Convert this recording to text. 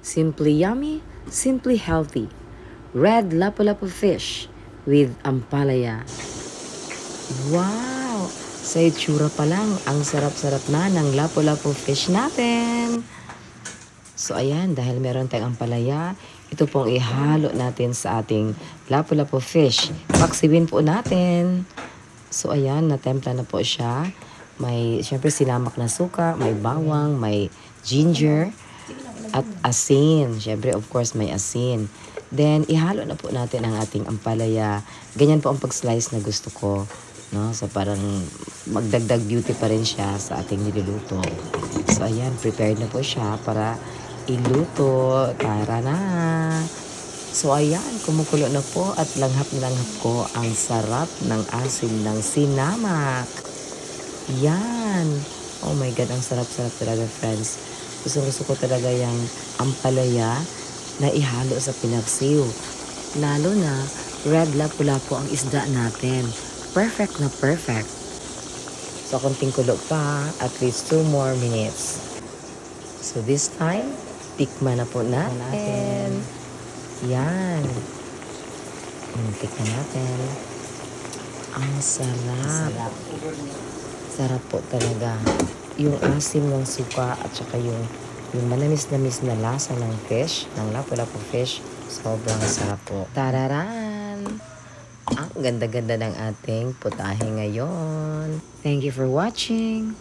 Simply yummy, simply healthy. Red lapu-lapu fish with ampalaya. Wow! Sa itsura pa lang, ang sarap-sarap na ng lapu-lapu fish natin. So ayan, dahil meron tayong ampalaya, ito pong ihalo natin sa ating lapu-lapu fish. Paksiwin po natin. So ayan, natempla na po siya. May, syempre sinamak na suka, may bawang, may ginger, at asin. Syempre, of course, may asin. Then, ihalo na po natin ang ating ampalaya. Ganyan po ang pag-slice na gusto ko. No? So, parang magdagdag beauty pa rin siya sa ating niluluto. So, ayan, prepared na po siya para iluto. Tara na! So, ayan, kumukulo na po at langhap na langhap ko ang sarap ng asin ng sinamak. Yan! Oh my God, ang sarap-sarap talaga, friends. Gusto ko talaga yung ampalaya na ihalo sa pinaksiw. Lalo na, red lapu-lapu ang isda natin. Perfect na perfect. So, konting kulo pa, at least 2 more minutes. So, this time, tikman na po natin. Yan. Tikman natin. Ang sarap. Sarap po talaga. Yung asim ng suka at saka yung manamis-namis na lasa ng fish, ng lapu-lapu fish, sobrang sarap po. Tararan! Ang ganda-ganda ng ating putahe ngayon. Thank you for watching.